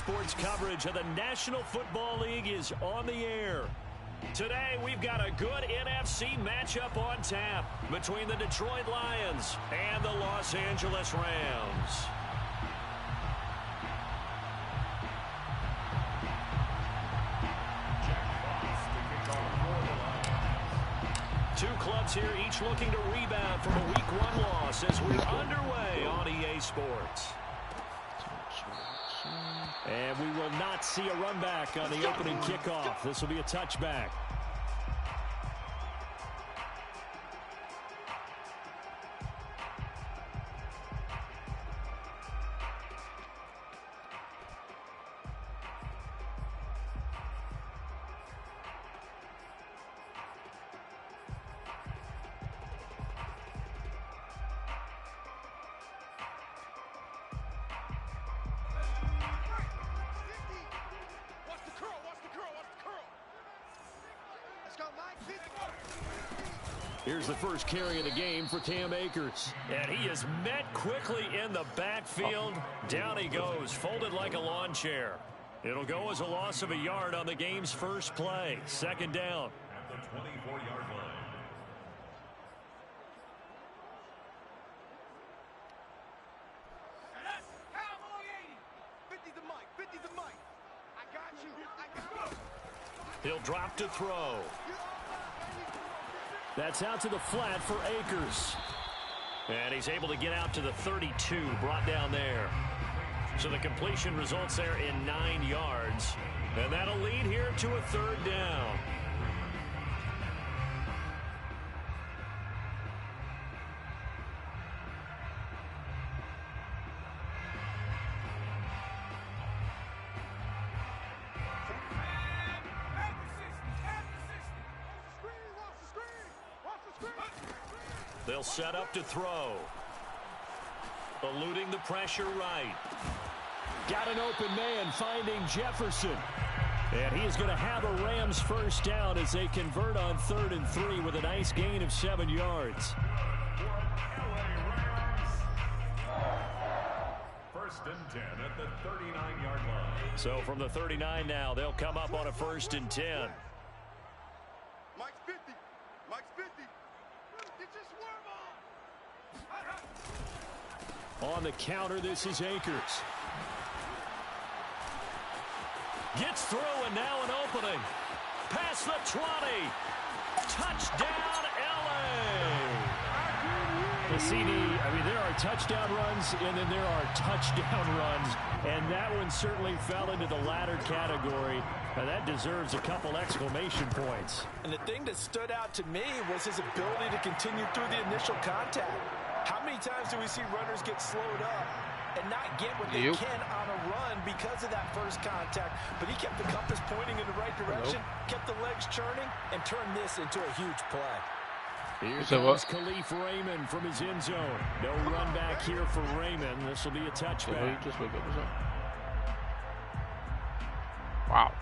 Sports coverage of the National Football League is on the air. Today, we've got a good NFC matchup on tap between the Detroit Lions and the Los Angeles Rams. Two clubs here, each looking to rebound from a Week 1 loss as we're underway on EA Sports. And we will not see a run back on the opening kickoff. This will be a touchback. Here's the first carry of the game for Cam Akers. And he is met quickly in the backfield. Down he goes, folded like a lawn chair. It'll go as a loss of a yard on the game's first play. Second down. At the 24-yard line. He'll drop to throw. That's out to the flat for Akers. And he's able to get out to the 32, brought down there. So the completion results there in 9 yards. And that'll lead here to a third down. They'll set up to throw. Eluding the pressure right. Got an open man finding Jefferson. And he is going to have a Rams first down as they convert on 3rd and 3 with a nice gain of 7 yards. First and 10 at the 39-yard line. So from the 39 now, they'll come up on a 1st and 10. Mike's 50. Mike's 50. Get your swerve on. On the counter, this is Akers. Gets through, and now an opening. Past the 20. Touchdown, L.A. The CD, I mean, there are touchdown runs, and then there are touchdown runs. And that one certainly fell into the latter category. And that deserves a couple exclamation points. And the thing that stood out to me was his ability to continue through the initial contact. How many times do we see runners get slowed up and not get what they can on a run because of that first contact? But he kept the compass pointing in the right direction, kept the legs churning, and turned this into a huge play. Here comes Khalif Raymond from his end zone. No run back here for Raymond. This will be a touchback. Wow.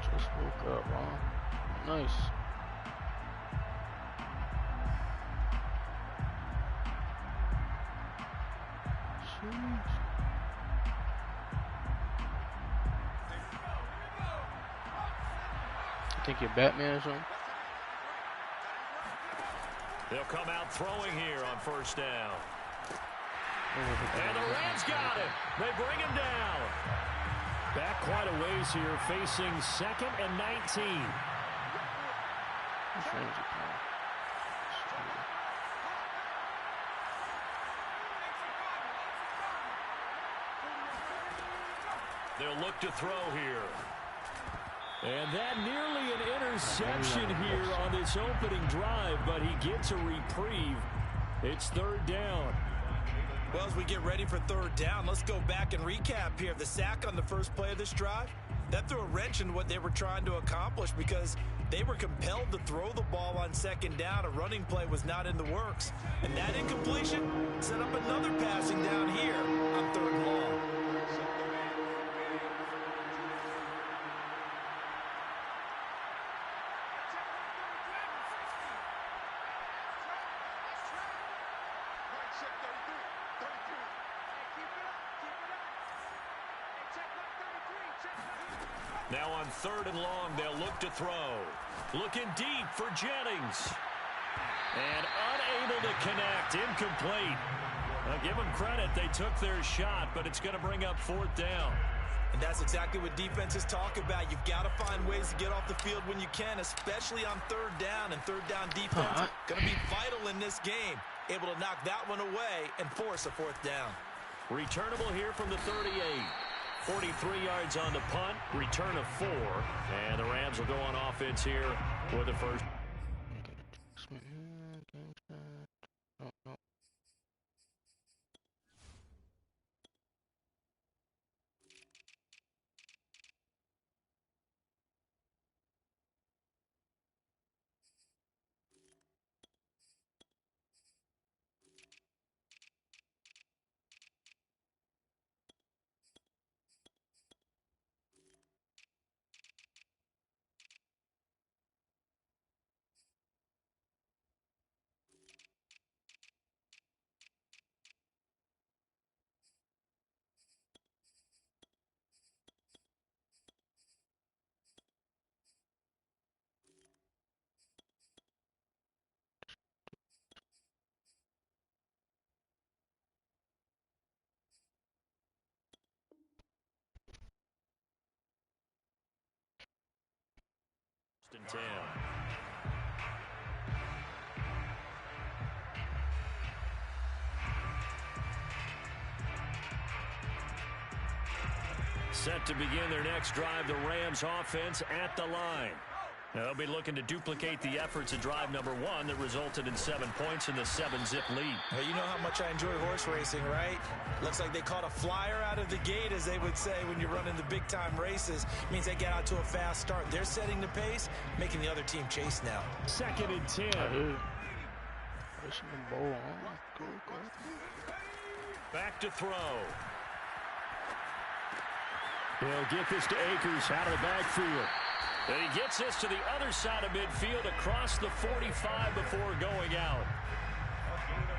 Just woke up, huh? Nice. Jeez. I think you're Batman or something. They'll come out throwing here on first down. And the Rams got him. They bring him down. Back quite a ways here, facing 2nd and 19. They'll look to throw here. And that nearly an interception here on this opening drive, but he gets a reprieve. It's 3rd down. Well, as we get ready for 3rd down, let's go back and recap here. The sack on the first play of this drive, that threw a wrench in what they were trying to accomplish because they were compelled to throw the ball on 2nd down. A running play was not in the works. And that incompletion set up another passing down here on 3rd and long. check 33. 33. Hey, keep it up. Keep it up. Hey, check mark 33. Check mark. Now on 3rd and long, they'll look to throw. Looking deep for Jennings. And unable to connect. Incomplete. Now give them credit. They took their shot, but it's going to bring up 4th down. And that's exactly what defenses talk about. You've got to find ways to get off the field when you can, especially on 3rd down. And 3rd down defense going to be vital in this game. Able to knock that one away and force a 4th down. Returnable here from the 38. 43 yards on the punt. Return of 4. And the Rams will go on offense here with the first. And 10. Set to begin their next drive, the Rams offense at the line. Now they'll be looking to duplicate the efforts of drive number 1 that resulted in 7 points in the 7-zip lead. Well, you know how much I enjoy horse racing, right? Looks like they caught a flyer out of the gate, as they would say when you're running the big-time races. It means they get out to a fast start. They're setting the pace, making the other team chase now. 2nd and 10. Back to throw. He'll get this to Akers out of the backfield. And he gets this to the other side of midfield across the 45 before going out.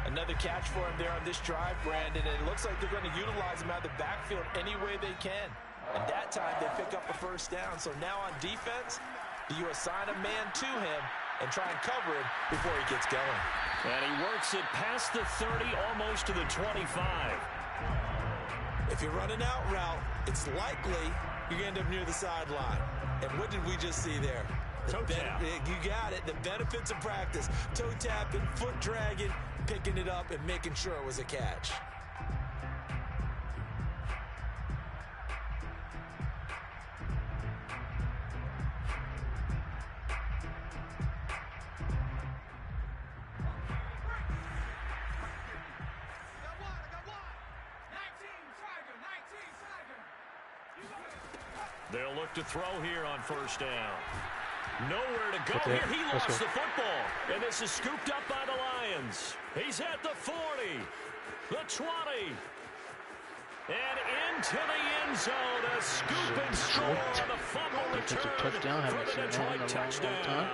Another catch for him there on this drive, Brandon, and it looks like they're going to utilize him out of the backfield any way they can. And that time they pick up a 1st down. So now on defense, do you assign a man to him and try and cover him before he gets going? And he works it past the 30, almost to the 25. If you run an out route, it's likely you're going to end up near the sideline. And what did we just see there? Toe tap. You got it. The benefits of practice. Toe tapping, foot dragging, picking it up, and making sure it was a catch. They'll look to throw here on 1st down. Nowhere to go here. He lost the football. And this is scooped up by the Lions. He's at the 40, the 20, and into the end zone. A scoop and score on the fumble return for the Detroit touchdown.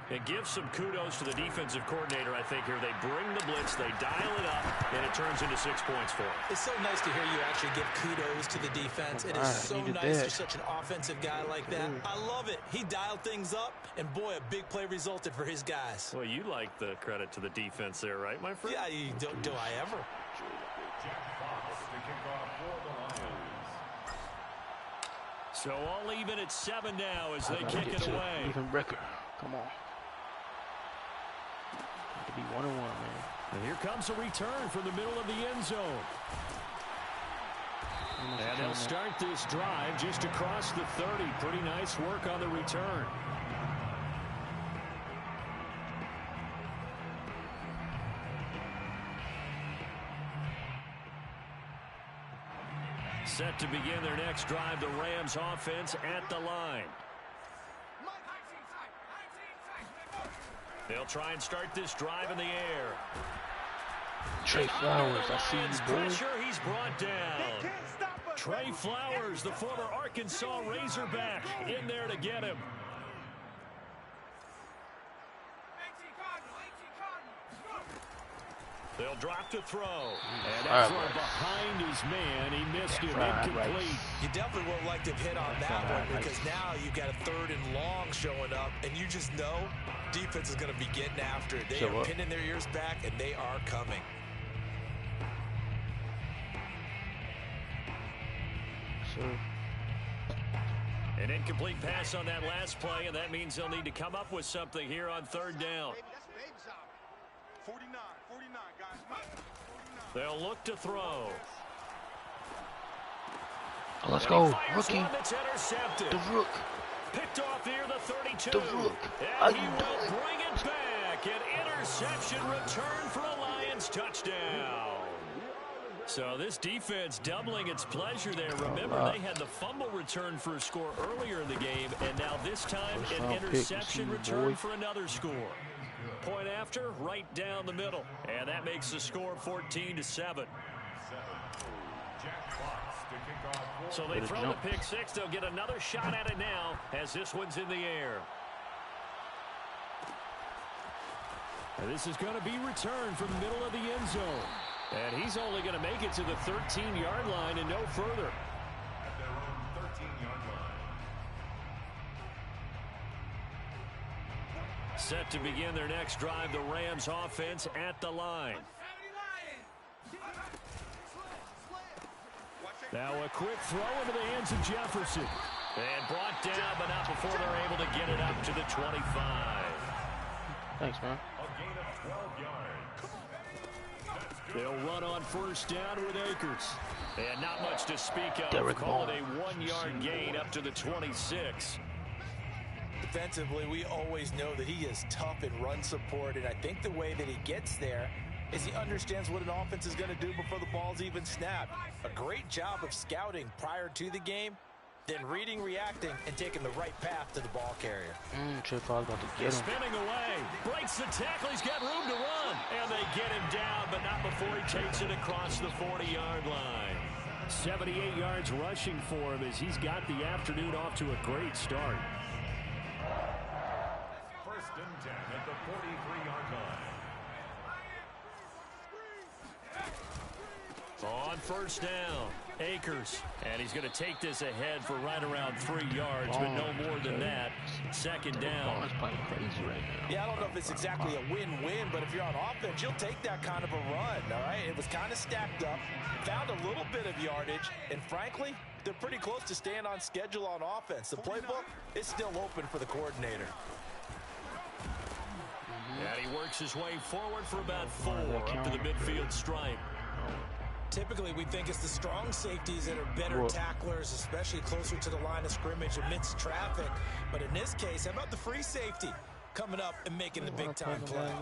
And give some kudos to the defensive coordinator, I think, here. They bring the blitz, they dial it up, and it turns into 6 points for them. It's so nice to hear you actually give kudos to the defense. It is so nice for such an offensive guy like that. I love it. He dialed things up, and boy, a big play resulted for his guys. Well, you like the credit to the defense there, right, my friend? Yeah, do I ever? So all even at 7 now as they kick it away. Even record. Come on. Be 1-1, man. And here comes a return from the middle of the end zone. And they'll start this drive just across the 30. Pretty nice work on the return. Set to begin their next drive, the Rams offense at the line. They'll try and start this drive in the air. Trey Flowers, I see you, boy. Pressure, he's brought down. Trey Flowers, the former Arkansas Razorback, in there to get him. They'll drop to throw. And that throw behind his man. He missed it. Incomplete. You definitely would like to have hit on that one because now you've got a 3rd and long showing up, and you just know defense is going to be getting after it. They are pinning their ears back, and they are coming. An incomplete pass on that last play, and that means they'll need to come up with something here on 3rd down. 49, guys. 49. They'll look to throw. Oh, let's go. Rookie. The Rook. Picked off near the 32. The Rook. And he will bring it back. An interception return for a Lions touchdown. So this defense doubling its pleasure there. Remember, they had the fumble return for a score earlier in the game, and now this time an interception return for another score. Point after, right down the middle. And that makes the score 14-7. So they throw the pick six. They'll get another shot at it now as this one's in the air. And this is going to be returned from the middle of the end zone. And he's only going to make it to the 13-yard line and no further. At their own 13-yard line. Set to begin their next drive, the Rams offense at the line. Now a quick throw into the hands of Jefferson. And brought down, but not before they're able to get it up to the 25. Thanks, man. A gain of 12 yards. They'll run on 1st down with Akers. And not much to speak of. Derek Call it a 1-yard gain up to the 26. Defensively, we always know that he is tough in run support, and I think the way that he gets there is he understands what an offense is going to do before the ball's even snapped. A great job of scouting prior to the game, then reading, reacting, and taking the right path to the ball carrier. Trey Fowler's about to get him. Spinning away, breaks the tackle, he's got room to run, and they get him down, but not before he takes it across the 40-yard line. 78 yards rushing for him as he's got the afternoon off to a great start. 1st and 10 at the 43-yard line. On 1st down, Akers. And he's going to take this ahead for right around 3 yards, but no more than that. 2nd down. He's playing crazy right now. Yeah, I don't know if it's exactly a win-win, but if you're on offense, you'll take that kind of a run, all right? It was kind of stacked up, found a little bit of yardage, and frankly, they're pretty close to staying on schedule on offense. The playbook is still open for the coordinator. And he works his way forward for about 4 up to the midfield stripe. Typically, we think it's the strong safeties that are better tacklers, especially closer to the line of scrimmage amidst traffic. But in this case, how about the free safety coming up and making the big-time play?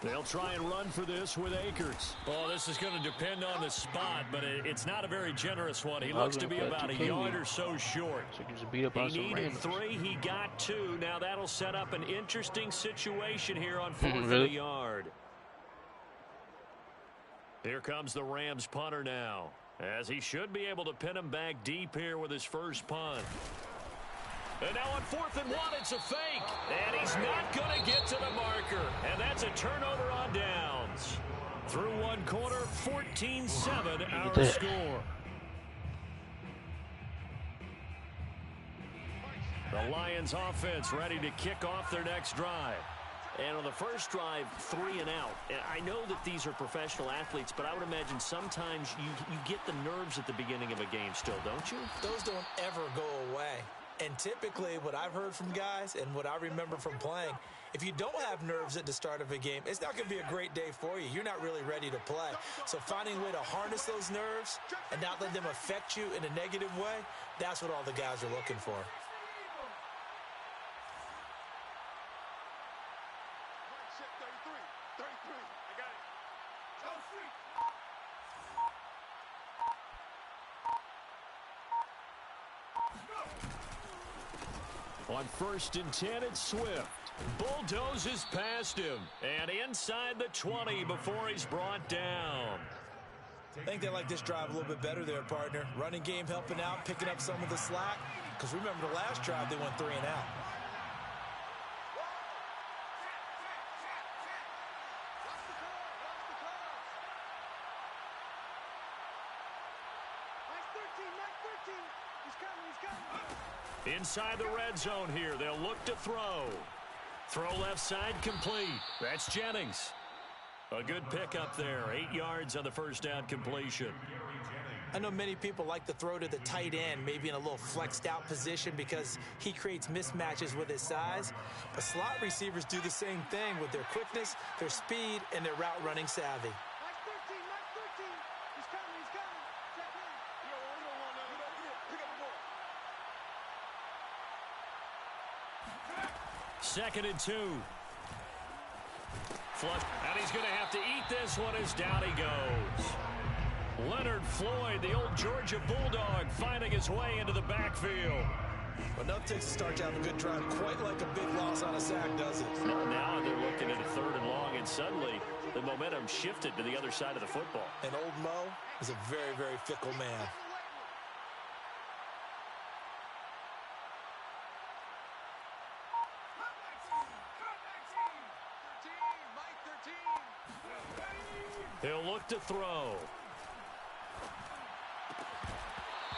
They'll try and run for this with Akers. Well, this is going to depend on the spot, but it's not a very generous one. He looks to be about a yard or so short. He needed 3. He got 2. Now that'll set up an interesting situation here on 4th and a yard. Here comes the Rams punter now, as he should be able to pin him back deep here with his first punt. And now on 4th and 1, it's a fake. And he's not going to get to the marker. And that's a turnover on downs. Through one quarter, 14-7 our score. The Lions offense ready to kick off their next drive. And on the first drive, 3 and out. I know that these are professional athletes, but I would imagine sometimes you get the nerves at the beginning of a game still, don't you? Those don't ever go away. And typically what I've heard from guys and what I remember from playing, if you don't have nerves at the start of a game, it's not going to be a great day for you. You're not really ready to play. So finding a way to harness those nerves and not let them affect you in a negative way, that's what all the guys are looking for. On 1st and 10, it's Swift. Bulldozes past him. And inside the 20 before he's brought down. I think they like this drive a little bit better there, partner. Running game helping out, picking up some of the slack. Because remember the last drive, they went 3 and out. He's coming. Inside the red zone here. They'll look to throw. Throw left side complete. That's Jennings. A good pickup there. 8 yards on the first down completion. I know many people like to throw to the tight end, maybe in a little flexed out position because he creates mismatches with his size. But slot receivers do the same thing with their quickness, their speed, and their route running savvy. Mike 13. He's coming. Check in. You don't want none of that. Pick up the ball. 2nd and 2. Flush. And he's going to have to eat this one as down he goes. Leonard Floyd, the old Georgia Bulldog, finding his way into the backfield. Enough takes to start to have a good drive, quite like a big loss on a sack, does it? Now they're looking at a 3rd and long, and suddenly the momentum shifted to the other side of the football. And old Mo is a very, very fickle man. He'll look to throw.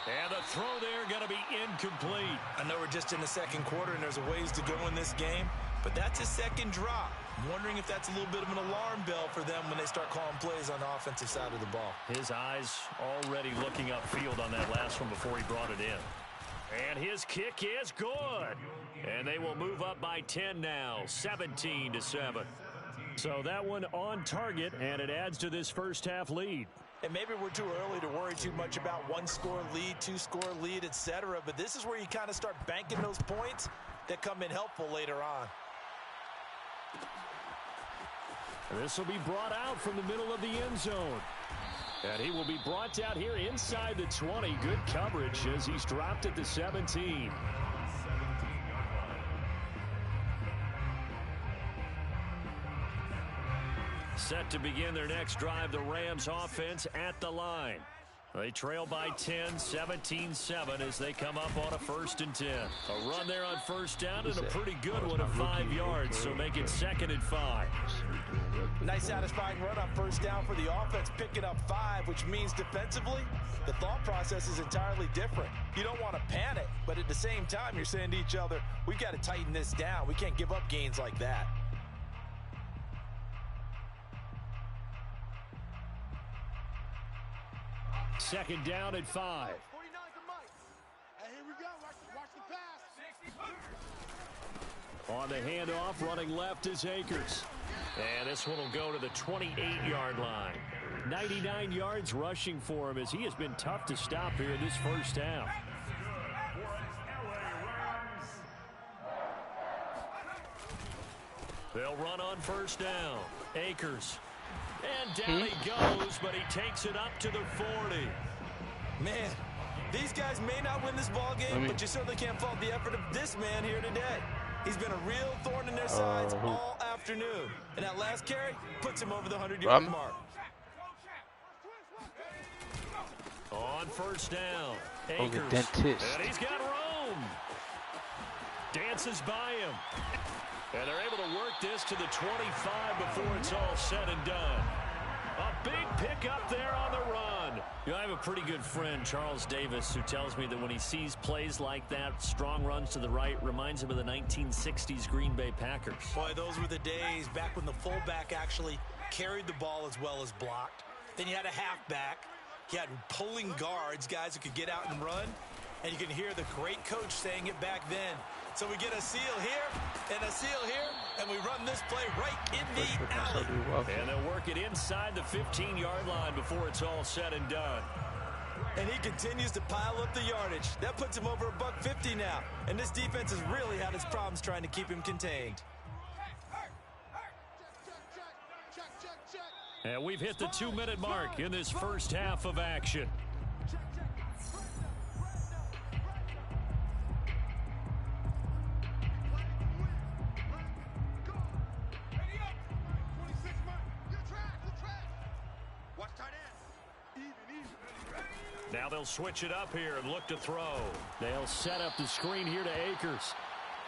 And the throw there going to be incomplete. I know we're just in the 2nd quarter and there's a ways to go in this game, but that's a 2nd drop. I'm wondering if that's a little bit of an alarm bell for them when they start calling plays on the offensive side of the ball. His eyes already looking upfield on that last one before he brought it in. And his kick is good. And they will move up by 10 now, 17-7. So that one on target, and it adds to this first half lead. And maybe we're too early to worry too much about 1-score lead, 2-score lead, etc. But this is where you kind of start banking those points that come in helpful later on. This will be brought out from the middle of the end zone. And he will be brought down here inside the 20. Good coverage as he's dropped at the 17. Set to begin their next drive, the Rams offense at the line. They trail by 10, 17-7 as they come up on a 1st and 10. A run there on 1st down and a pretty good one of 5 yards, so make it 2nd and 5. Nice satisfying run on 1st down for the offense, picking up 5, which means defensively, the thought process is entirely different. You don't want to panic, but at the same time, you're saying to each other, we've got to tighten this down. We can't give up gains like that. Second down at 5. 49 to Mike. And here we go. Watch the pass. On the handoff, running left is Akers. And this one will go to the 28-yard line. 99 yards rushing for him as he has been tough to stop here in this first half. They'll run on 1st down. Akers. And down he goes, but he takes it up to the 40. Man, these guys may not win this ball game, but you certainly can't fault the effort of this man here today. He's been a real thorn in their sides all afternoon. And that last carry puts him over the 100-yard mark. On 1st down, Oh, Akers. the dentist. And he's got room. Dances by him. And they're able to work this to the 25 before it's all said and done. A big pickup there on the run. You know, I have a pretty good friend, Charles Davis, who tells me that when he sees plays like that, strong runs to the right, reminds him of the 1960s Green Bay Packers. Boy, those were the days back when the fullback actually carried the ball as well as blocked. Then you had a halfback. You had pulling guards, guys who could get out and run. And you can hear the great coach saying it back then. So we get a seal here and a seal here, and we run this play right in the alley. And they'll work it inside the 15-yard line before it's all said and done. And he continues to pile up the yardage. That puts him over $150 now. And this defense has really had its problems trying to keep him contained. And we've hit the 2-minute mark in this first half of action. Now they'll switch it up here and look to throw. They'll set up the screen here to Akers.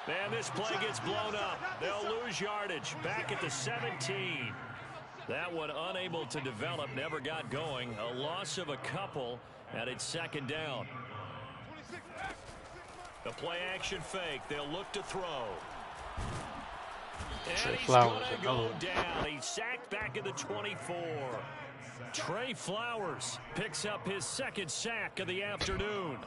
And this play gets blown up. They'll lose yardage back at the 17. That one unable to develop, never got going. A loss of a couple, and it's second down. The play action fake. They'll look to throw. And Trey he's Flowers, going to go down. He's sacked back at the 24. Trey Flowers picks up his second sack of the afternoon.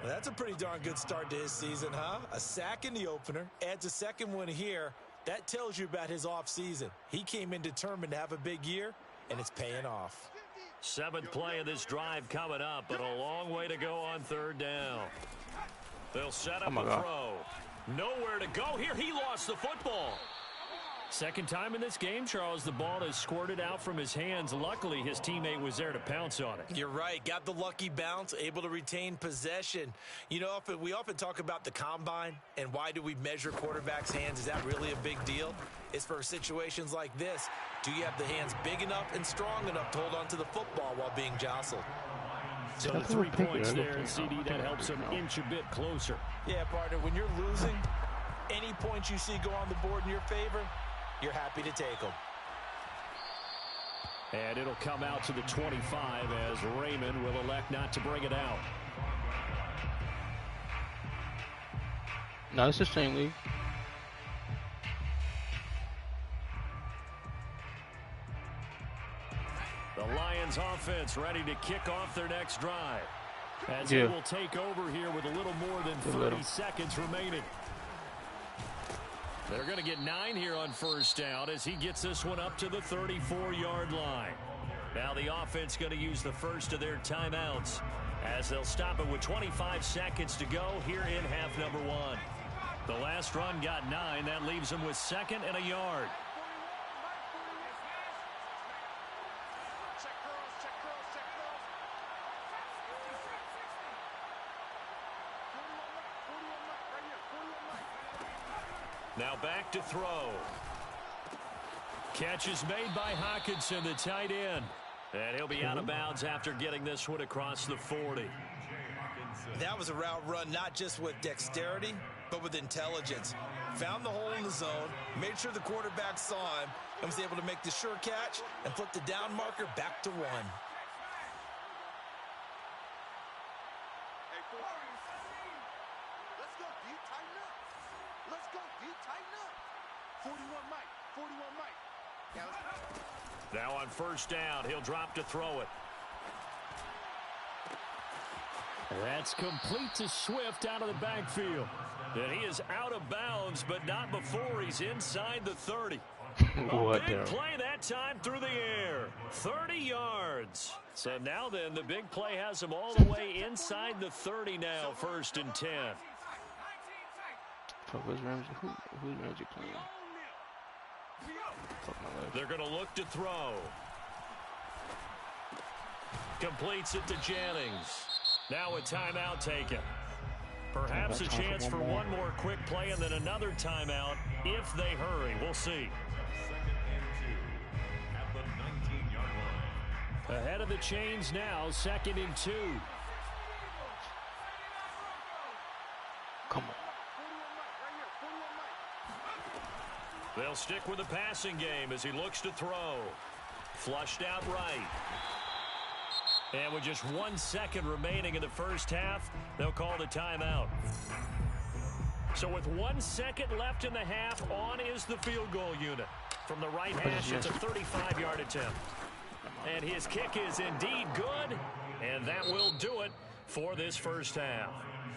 Well, that's a pretty darn good start to his season, huh? A sack in the opener, adds a second one here. That tells you about his offseason. He came in determined to have a big year, and it's paying off. Seventh play of this drive coming up, but a long way to go on third down. They'll set up a throw. Nowhere to go here. He lost the football. Second time in this game, Charles, the ball has squirted out from his hands. Luckily, his teammate was there to pounce on it. You're right. Got the lucky bounce, able to retain possession. You know, we often talk about the combine and why do we measure quarterbacks' hands. Is that really a big deal? It's for situations like this. Do you have the hands big enough and strong enough to hold on to the football while being jostled? So the 3 points there, and CD, that helps him inch a bit closer. Yeah, partner, when you're losing, any points you see go on the board in your favor, you're happy to take them. And it'll come out to the 25 as Raymond will elect not to bring it out. No, it's the same league. The Lions offense ready to kick off their next drive. As they will take over here with a little more than 30 seconds remaining. They're going to get 9 here on first down as he gets this one up to the 34-yard line. Now the offense going to use the first of their timeouts as they'll stop it with 25 seconds to go here in half number 1. The last run got 9. That leaves them with 2nd and a yard. Now back to throw. Catch is made by Hawkinson, the tight end. And he'll be out of bounds after getting this one across the 40. That was a route run not just with dexterity, but with intelligence. Found the hole in the zone, made sure the quarterback saw him, and was able to make the sure catch and flip the down marker back to 1. Let's go deep, tighten up. Let's go deep, tighten up. 41 Mike, 41 Mike. Now on first down, he'll drop to throw it. That's complete to Swift out of the backfield. And he is out of bounds, but not before he's inside the 30. A big play that time through the air. 30 yards. So now then, the big play has him all the way inside the 30 now, 1st and 10. Who's Ramsey playing? They're going to look to throw. Completes it to Jennings. Now a timeout taken. Perhaps a chance for one more quick play and then another timeout if they hurry. We'll see. 2nd and 2 at the 19-yard line. Ahead of the chains now, 2nd and 2. Come on. They'll stick with the passing game as he looks to throw. Flushed out right. And with just 1 second remaining in the first half, they'll call the timeout. So with 1 second left in the half, on is the field goal unit. From the right hash, it's a 35-yard attempt. And his kick is indeed good, and that will do it for this first half.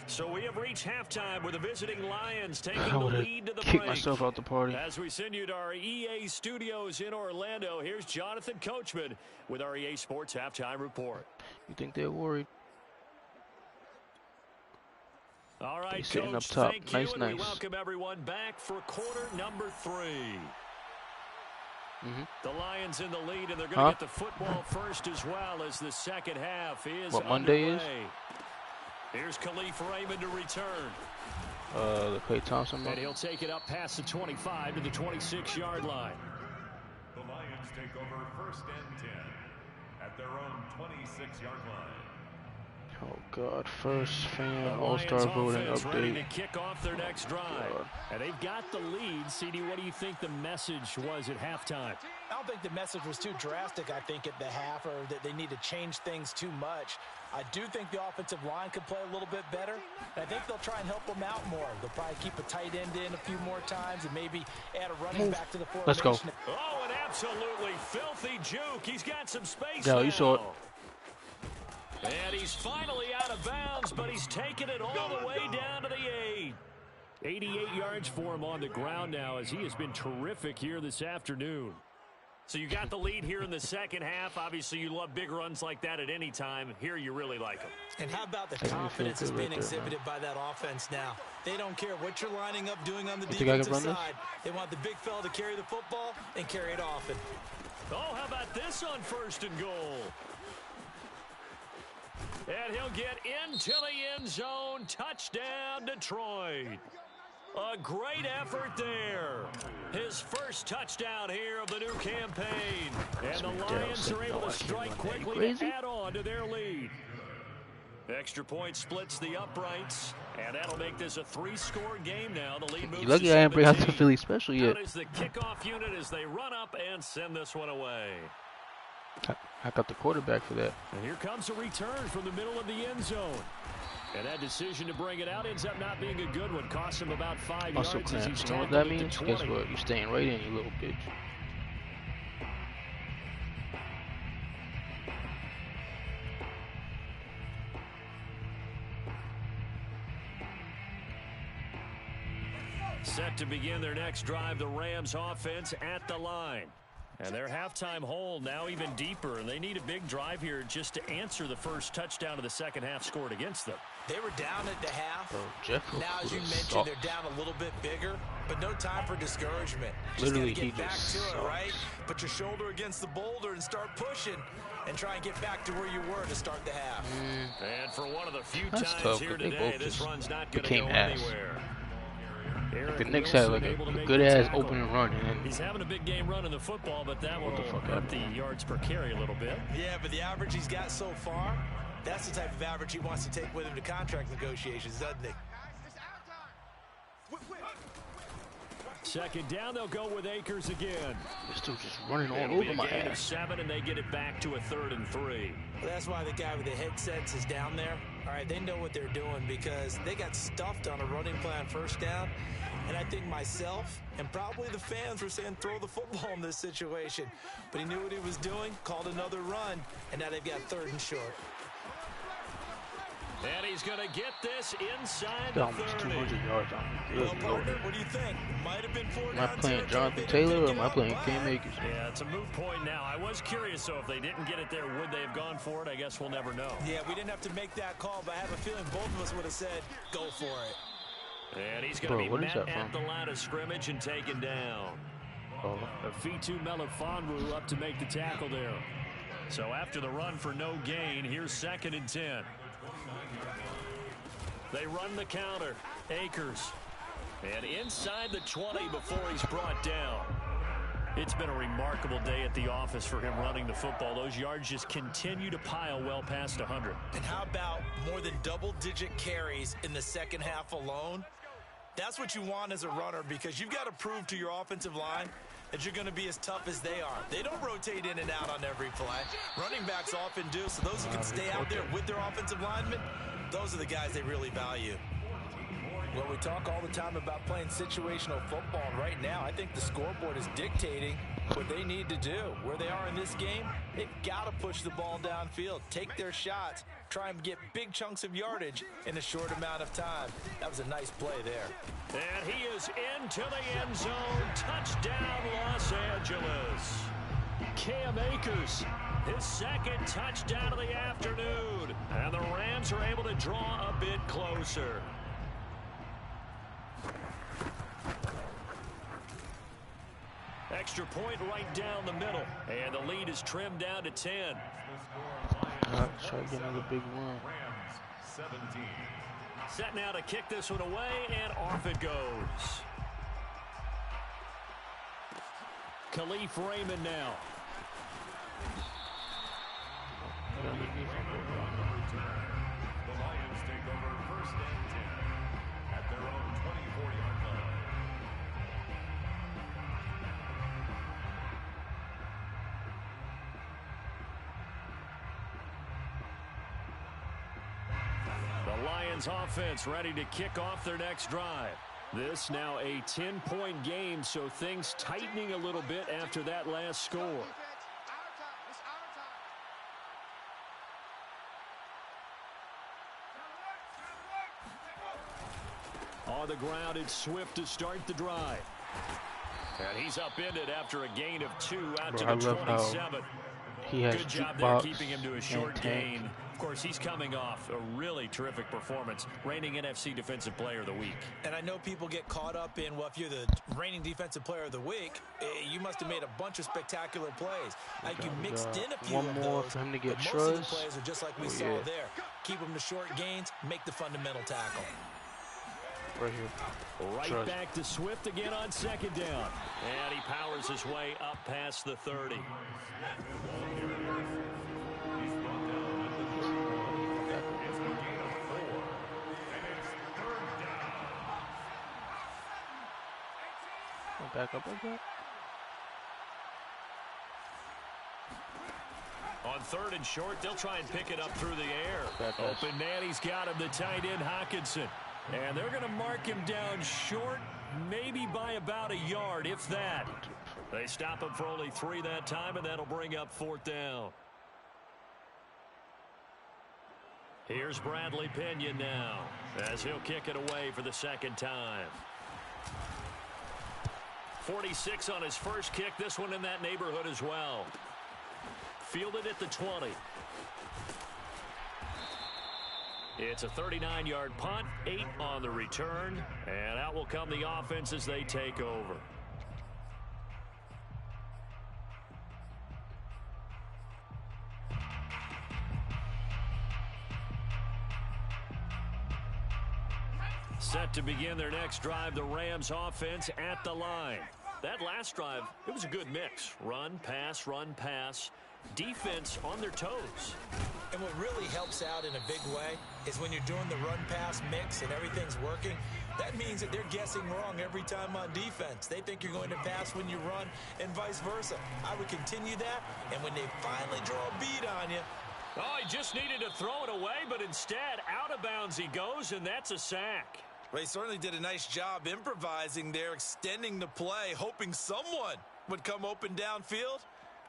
So we have reached halftime with the visiting Lions taking the lead to the break. Myself out the party. As we send you to our EA studios in Orlando, here's Jonathan Coachman with our EA Sports Halftime Report. You think they're worried? All right, sitting Coach, up top. thank you, Nice. we welcome everyone back for quarter number 3. The Lions in the lead, and they're going to get the football first as well as the second half is What Monday underway. is? Here's Khalif Raymond to return. The Clay Thompson. And he'll take it up past the 25 to the 26-yard line. The Lions take over 1st and 10 at their own 26-yard line. Oh God! First The fan Lions All-Star voting offense ready to update. kick off their next drive. God. And they've got the lead. CD, what do you think the message was at halftime? I don't think the message was too drastic, I think, at the half, or that they need to change things too much. I do think the offensive line could play a little bit better. And I think they'll try and help them out more. They'll probably keep a tight end in a few more times and maybe add a running back to the formation. Let's go. Oh, an absolutely filthy juke. He's got some space Yeah, now. you saw it. And he's finally out of bounds, but he's taken it all the way down to the 8. 88 yards for him on the ground now as he has been terrific here this afternoon. So you got the lead here in the second half. Obviously, you love big runs like that at any time. Here you really like them. And how about the confidence that's being exhibited by that offense now? They don't care what you're lining up doing on the defensive side. They want the big fella to carry the football and carry it often. Oh, how about this on 1st and goal? And he'll get into the end zone. Touchdown, Detroit. A great effort there. His first touchdown here of the new campaign. And the Lions are able to strike quickly to add on to their lead. Extra point splits the uprights. And that'll make this a 3-score game now. The lead moves You lucky to I didn't bring out the 17. Philly special yet. Out is the kickoff unit as they run up and send this one away. I got the quarterback for that. And here comes a return from the middle of the end zone. And that decision to bring it out ends up not being a good one. Costs him about 5 Muscle yards as cramps. he's You know what tackled that at the means? 20. Guess what? You're staying right in, you little bitch. Set to begin their next drive, the Rams offense at the line. And their halftime hole now even deeper, and they need a big drive here just to answer the first touchdown of the second half scored against them. They were down at the half. Bro, Jeff Now, as you Okudah mentioned, sucks. they're down a little bit bigger, but no time for discouragement. Literally, just gotta he get back just to it, sucks. right? Put your shoulder against the boulder and start pushing and try and get back to where you were to start the half. And for one of the few That's times tough, here but they today, both this just run's not going to became go ass. anywhere. The Knicks Wilson had like able to a make good the ass tackle. opening run, and then He's having a big game running the football, but that one What the will fuck hurt happened? the yards per carry a little bit. Yeah, but the average he's got so far, that's the type of average he wants to take with him to contract negotiations, doesn't he? Second down, they'll go with Akers again. they're still just running all It'll be over a my gain of ass. 7, and they get it back to a 3rd and 3. Well, that's why the guy with the headsets is down there. All right, they know what they're doing because they got stuffed on a running play on first down. And I think myself and probably the fans were saying throw the football in this situation. But he knew what he was doing, called another run, and now they've got 3rd and short. And he's going to get this inside the Got almost 30. 200 yards on me. Well, Good partner, lord. what do you think? Might have been 4 Am I down playing territory Jonathan if they Taylor didn't or pick am it I up, playing but Cam Akers? Yeah, it's a moot point now. I was curious, so if they didn't get it there, would they have gone for it? I guess we'll never know. Yeah, we didn't have to make that call, but I have a feeling both of us would have said, go for it. And he's going to be Bro, what is met that at from? the line of scrimmage and taken down. Oh, Fitu Melifonwu up to make the tackle there. So after the run for no gain, here's 2nd and 10. They run the counter. Akers. And inside the 20 before he's brought down. It's been a remarkable day at the office for him running the football. Those yards just continue to pile well past 100. And how about more than double-digit carries in the second half alone? That's what you want as a runner because you've got to prove to your offensive line that you're going to be as tough as they are. They don't rotate in and out on every play. Running backs often do, so those who can stay out there with their offensive linemen, those are the guys they really value. Well, we talk all the time about playing situational football, and right now I think the scoreboard is dictating what they need to do. Where they are in this game, they've got to push the ball downfield, take their shots, try and get big chunks of yardage in a short amount of time. That was a nice play there. And he is into the end zone. Touchdown, Los Angeles. Cam Akers, his 2nd touchdown of the afternoon. And the Rams are able to draw a bit closer. Extra point right down the middle. And the lead is trimmed down to 10. try to get another big run. Rams 17. Set now to kick this one away, and off it goes. Khalif Raymond now. Lions offense ready to kick off their next drive. This now a 10-point game, so things tightening a little bit after that last score. On the ground, it's Swift to start the drive. And he's upended after a gain of 2 out to the 27. He has good job there keeping him to a short gain. Of course, he's coming off a really terrific performance, reigning NFC Defensive Player of the Week. And I know people get caught up in, well, if you're the reigning Defensive Player of the Week, you must have made a bunch of spectacular plays. Like you mixed in a few one of more those, for him to get but most of the plays are just like we saw there. Keep them to short gains, make the fundamental tackle. Right here. Right back to Swift again on second down. And he powers his way up past the 30. Back up like that. On 3rd and short, they'll try and pick it up through the air. Open man, he's got him, the tight end, Hockenson. And they're going to mark him down short, maybe by about a yard, if that. They stop him for only 3 that time, and that'll bring up 4th down. Here's Bradley Pinion now, as he'll kick it away for the 2nd time. 46 on his first kick, this one in that neighborhood as well. Fielded at the 20. It's a 39-yard punt, 8 on the return, and out will come the offense as they take over. Set to begin their next drive, the Rams offense at the line. That last drive, it was a good mix. Run, pass, defense on their toes. And what really helps out in a big way is when you're doing the run-pass mix and everything's working, that means that they're guessing wrong every time on defense. They think you're going to pass when you run and vice versa. I would continue that, and when they finally draw a bead on you, oh, he just needed to throw it away, but instead, out of bounds he goes, and that's a sack. They certainly did a nice job improvising there, extending the play, hoping someone would come open downfield,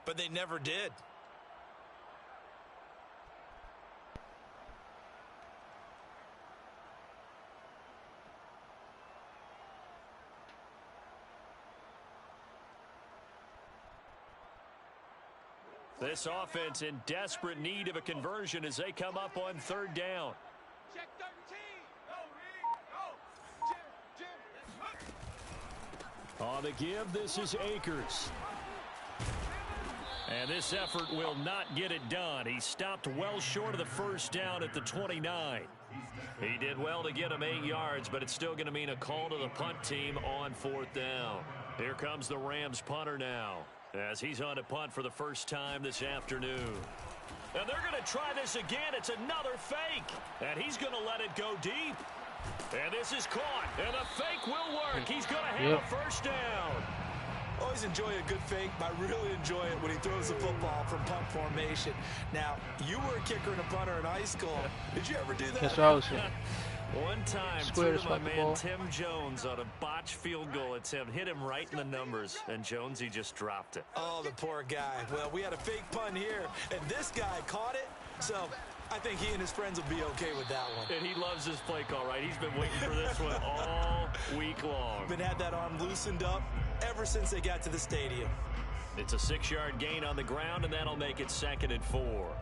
but they never did. This offense in desperate need of a conversion as they come up on 3rd down. Check 13. On the give, this is Akers. And this effort will not get it done. He stopped well short of the 1st down at the 29. He did well to get him 8 yards, but it's still going to mean a call to the punt team on 4th down. Here comes the Rams punter now, as he's on a punt for the first time this afternoon. And they're going to try this again. It's another fake. And he's going to let it go deep. And this is caught. And the fake will work. He's going to have a 1st down. Always enjoy a good fake, but I really enjoy it when he throws the football from punt formation. Now, you were a kicker and a punter in high school. Did you ever do that? That's what I was saying. One time, threw to my man Tim Jones on a botched field goal attempt. Hit him right in the numbers, and Jones, he just dropped it. Oh, the poor guy. Well, we had a fake punt here, and this guy caught it. So I think he and his friends will be okay with that one. And he loves his play call, right? He's been waiting for this one all week long. Been had that arm loosened up ever since they got to the stadium. It's a 6-yard gain on the ground, and that'll make it 2nd and 4.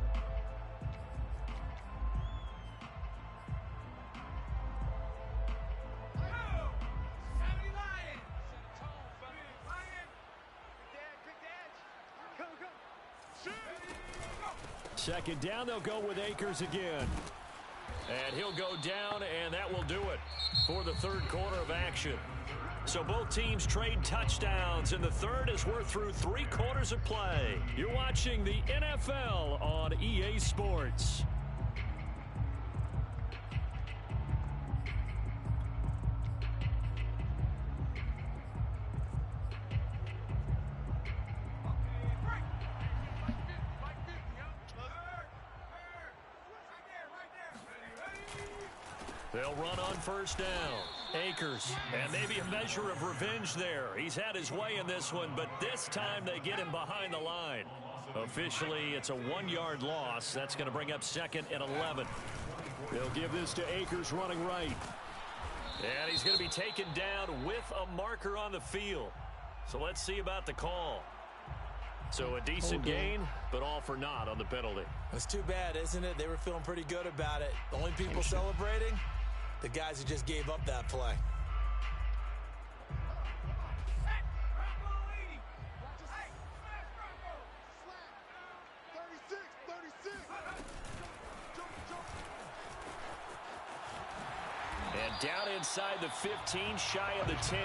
Second down, they'll go with Akers again. And he'll go down, and that will do it for the 3rd quarter of action. So both teams trade touchdowns, and the 3rd as we're through 3 quarters of play. You're watching the NFL on EA Sports. They'll run on first down. Akers, and maybe a measure of revenge there. He's had his way in this one, but this time they get him behind the line. Officially, it's a 1-yard loss. That's going to bring up 2nd and 11. They'll give this to Akers running right. And he's going to be taken down with a marker on the field. So let's see about the call. So a decent gain, but all for naught on the penalty. It's too bad, isn't it? They were feeling pretty good about it. The only people celebrating, the guys who just gave up that play. And down inside the 15, shy of the 10.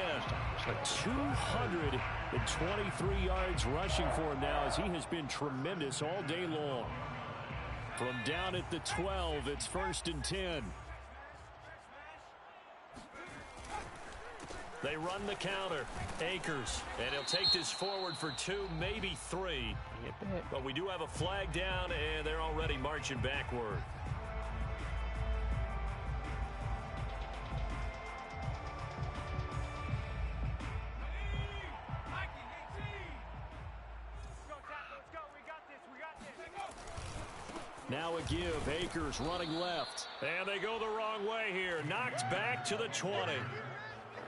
223 yards rushing for him now as he has been tremendous all day long. From down at the 12, it's 1st and 10. They run the counter. Akers, and he'll take this forward for 2, maybe 3. But we do have a flag down, and they're already marching backward. Now a give. Akers running left. And they go the wrong way here. Knocked back to the 20.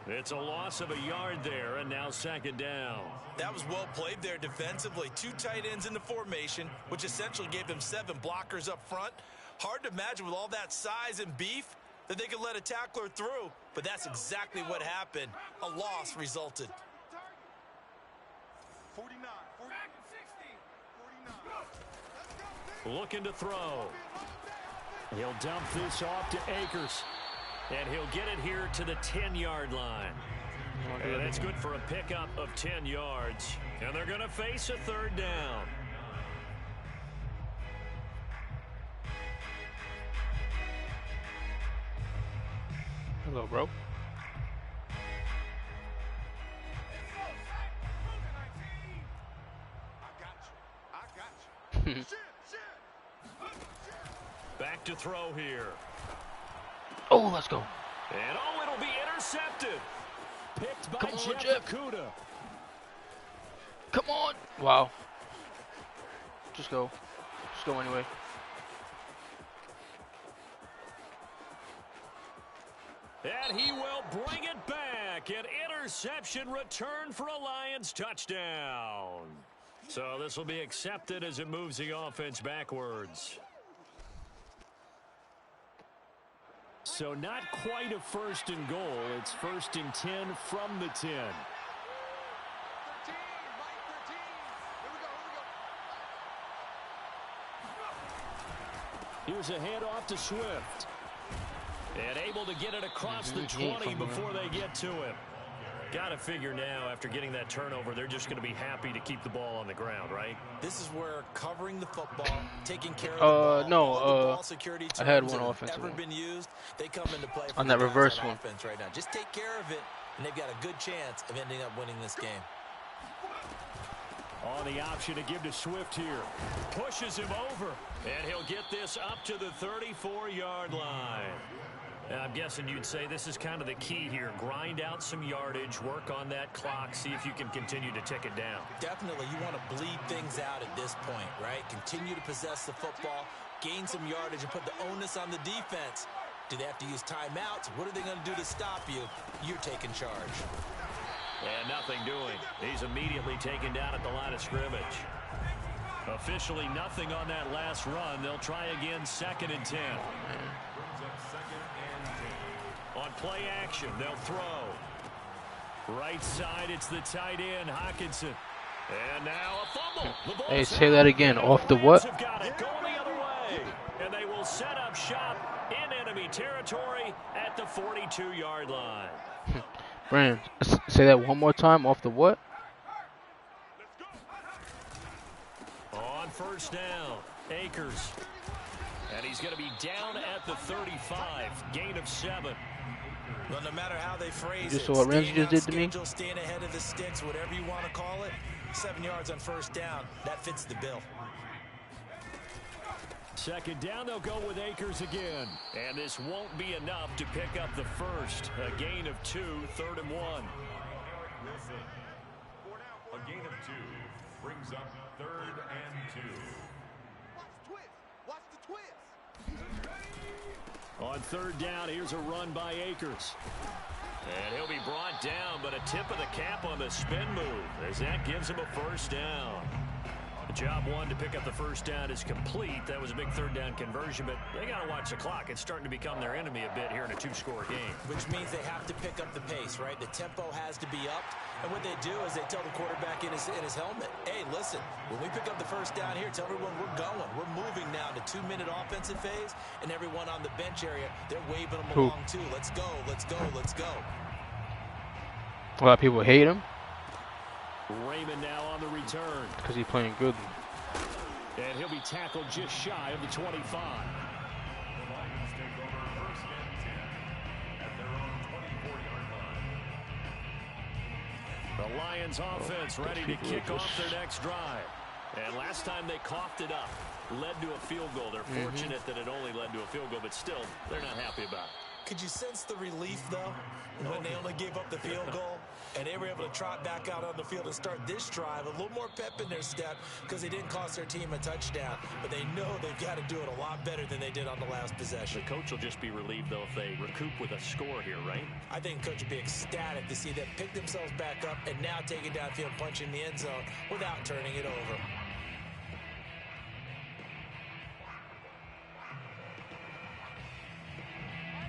It's a loss of a yard there, and now 2nd down. That was well played there defensively. 2 tight ends in the formation, which essentially gave them 7 blockers up front. Hard to imagine with all that size and beef that they could let a tackler through, but that's exactly what happened. A loss resulted. 49, 40, 60, 49. Looking to throw. He'll dump this off to Akers. And he'll get it here to the 10-yard line. And that's good for a pickup of 10 yards. And they're going to face a 3rd down. Hello, bro. I got you. Back to throw here. Oh, let's go. And it'll be intercepted. Picked by Come on, Jeff Jeff. Okudah. Come on. Wow. Just go. Just go anyway. And he will bring it back. An interception return for a Lions touchdown. So this will be accepted as it moves the offense backwards. So not quite a 1st and goal. It's 1st and 10 from the 10. 13, Mike 13. Here we go. Here's a handoff to Swift. And able to get it across the 20 before they get to him. Got to figure now, after getting that turnover, they're just going to be happy to keep the ball on the ground, right? This is where covering the football, taking care of the ball, no, all the ball security I had terms one that offensive ever one. been used, they come into play On that reverse one. offense right now. Just take care of it, and they've got a good chance of ending up winning this game. On the option to give to Swift here. Pushes him over. And he'll get this up to the 34-yard line. And I'm guessing you'd say this is kind of the key here. Grind out some yardage, work on that clock, see if you can continue to tick it down. Definitely, you want to bleed things out at this point, right? Continue to possess the football, gain some yardage, and put the onus on the defense. Do they have to use timeouts? What are they going to do to stop you? You're taking charge. And nothing doing. He's immediately taken down at the line of scrimmage. Officially nothing on that last run. They'll try again, 2nd and 10. On play action, they'll throw. Right side, it's the tight end, Hockenson. And now a fumble. The ball's Hey, say that again. Off the what? Have got it going the other way. And they will set up shop in enemy territory at the 42-yard line. Brandon, say that one more time. Off the what? On first down, Akers. And he's going to be down at the 35. Gain of 7. Well, no matter how they phrase You it, saw what Ramsey staying just did on to me? schedule, staying ahead of the sticks, whatever you want to call it, 7 yards on first down, that fits the bill. second down, they'll go with Akers again. And this won't be enough to pick up the first. A gain of 2, 3rd and 1. Wilson. A gain of 2 brings up 3rd and 2. Watch the twist. Watch the twist. On 3rd down, here's a run by Akers. And he'll be brought down, but a tip of the cap on the spin move as that gives him a first down. Job 1 to pick up the first down is complete. That was a big 3rd down conversion, but they got to watch the clock. It's starting to become their enemy a bit here in a 2-score game. Which means they have to pick up the pace, right? The tempo has to be upped. And what they do is they tell the quarterback in his helmet, hey, listen, when we pick up the first down here, tell everyone we're going. We're moving now to 2-minute offensive phase, and everyone on the bench area, they're waving them along too. Let's go, let's go, let's go. A lot of people hate him Raymond now on the return. because he's playing good. And he'll be tackled just shy of the 25. The Lions take over 1st and 10 at their own 24-yard line. The Lions offense ready to kick off their next drive. And last time they coughed it up, led to a field goal. They're fortunate that it only led to a field goal, but still, they're not happy about it. Could you sense the relief, though, when they only gave up the field goal and they were able to trot back out on the field and start this drive? A little more pep in their step because they didn't cost their team a touchdown, but they know they've got to do it a lot better than they did on the last possession. The coach will just be relieved, though, if they recoup with a score here, right? I think coach would be ecstatic to see them pick themselves back up and now take it downfield, punching the end zone without turning it over.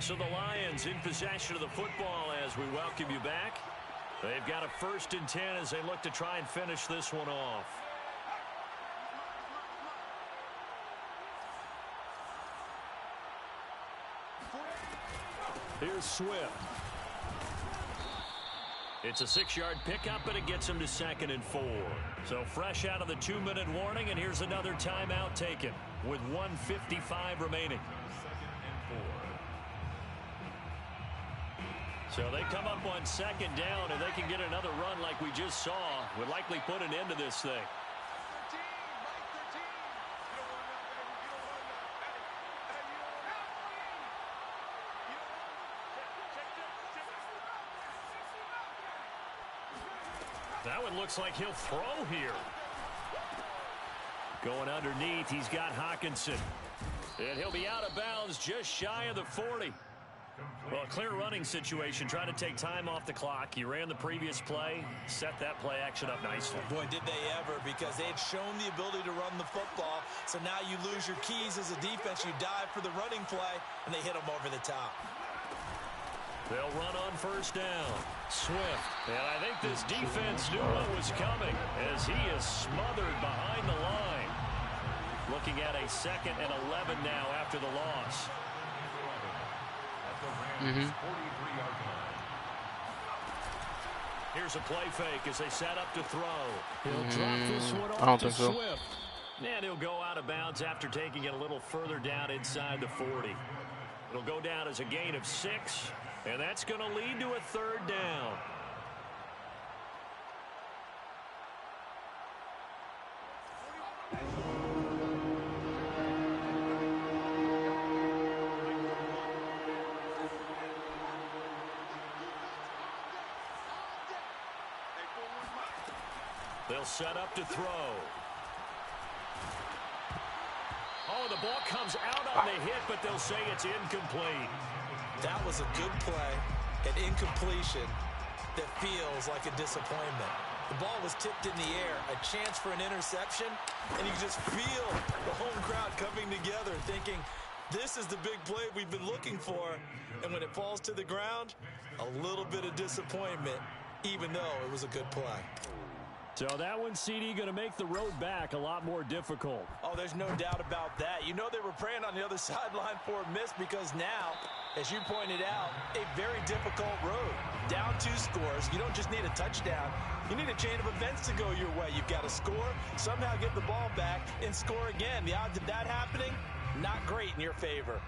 So the Lions in possession of the football as we welcome you back. They've got a 1st and 10 as they look to try and finish this one off. Here's Swift. It's a 6-yard pickup, but it gets him to 2nd and 4. So fresh out of the 2-minute warning, and here's another timeout taken with 1:55 remaining. 2nd and 4. So they come up on 2nd down, and they can get another run like we just saw. Would likely put an end to this thing. That one looks like he'll throw here. Going underneath, he's got Hawkinson. And he'll be out of bounds just shy of the 40. Well, a clear running situation, trying to take time off the clock. He ran the previous play, set that play action up nicely. Boy, did they ever, because they had shown the ability to run the football. So now you lose your keys as a defense. You dive for the running play, and they hit them over the top. They'll run on 1st down. Swift. And I think this defense knew what was coming as he is smothered behind the line. Looking at a 2nd and 11 now after the loss. Here's a play fake as they set up to throw. He'll drop this one off to Swift. And he'll go out of bounds after taking it a little further down inside the 40. It'll go down as a gain of 6, and that's going to lead to a 3rd down. They'll set up to throw. Oh, the ball comes out on the hit, but they'll say it's incomplete. That was a good play, an incompletion that feels like a disappointment. The ball was tipped in the air, a chance for an interception, and you just feel the home crowd coming together thinking, this is the big play we've been looking for. And when it falls to the ground, a little bit of disappointment, even though it was a good play. So that one, CD, going to make the road back a lot more difficult. Oh, there's no doubt about that. You know they were praying on the other sideline for a miss because now, as you pointed out, a very difficult road. Down 2 scores. You don't just need a touchdown. You need a chain of events to go your way. You've got to score, somehow get the ball back, and score again. The odds of that happening, not great in your favor.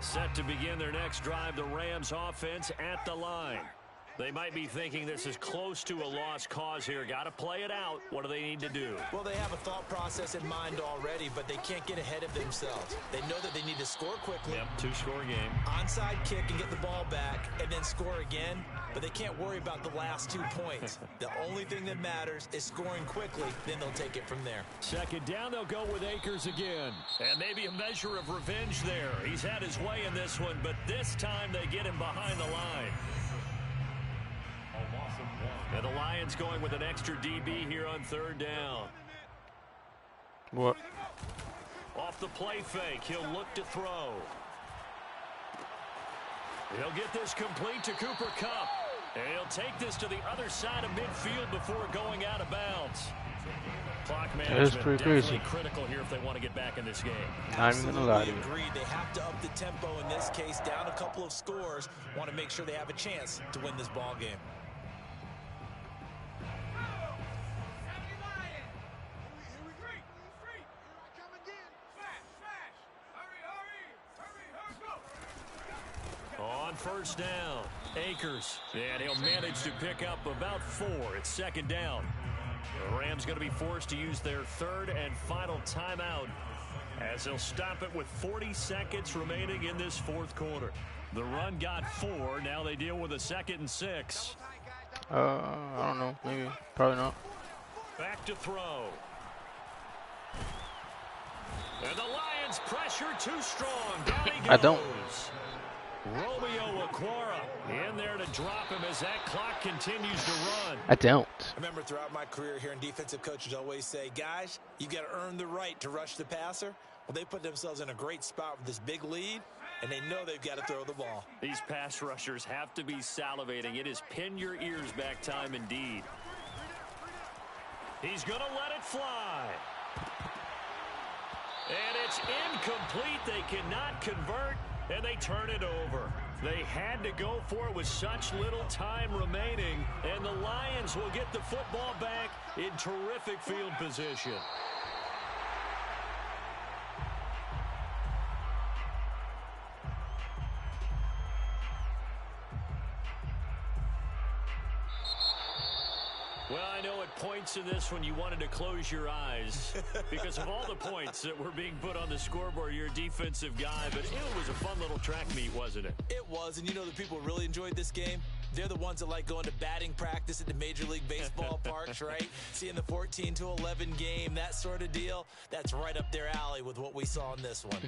Set to begin their next drive, the Rams offense at the line. They might be thinking this is close to a lost cause here. Got to play it out. What do they need to do? Well, they have a thought process in mind already, but they can't get ahead of themselves. They know that they need to score quickly. Yep, two-score game. Onside kick and get the ball back and then score again, but they can't worry about the last 2 points. The only thing that matters is scoring quickly, then they'll take it from there. Second down, they'll go with Akers again. And maybe a measure of revenge there. He's had his way in this one, but this time they get him behind the line. And the Lions going with an extra DB here on third down. What? Off the play fake, he'll look to throw. He'll get this complete to Cooper Kupp. And he'll take this to the other side of midfield before going out of bounds. Clock management pretty definitely crazy. critical here if they want to get back in this game. Not even gonna lie to you. Agreed. They have to up the tempo in this case, down a couple of scores. Want to make sure they have a chance to win this ball game. On first down, Akers. And he'll manage to pick up about 4. It's second down. The Rams going to be forced to use their third and final timeout as they'll stop it with 40 seconds remaining in this fourth quarter. The run got 4. Now they deal with a 2nd and 6. I don't know. Maybe. Probably not. Back to throw. And the Lions pressure too strong. Down he goes. I don't. Romeo Okwara in there to drop him as that clock continues to run. I don't. I remember throughout my career here in defensive coaches always say, guys, you got to earn the right to rush the passer. Well, they put themselves in a great spot with this big lead, and they know they've got to throw the ball. These pass rushers have to be salivating. It is pin your ears back time indeed. He's going to let it fly. And it's incomplete. They cannot convert, and they turn it over. They had to go for it with such little time remaining, and the Lions will get the football back in terrific field position. Well, I know at points in this when you wanted to close your eyes because of all the points that were being put on the scoreboard. You're a defensive guy, but it was a fun little track meet, wasn't it? It was, and you know the people really enjoyed this game? They're the ones that like going to batting practice at the Major League Baseball parks, right? Seeing the 14-11 game, that sort of deal. That's right up their alley with what we saw in this one.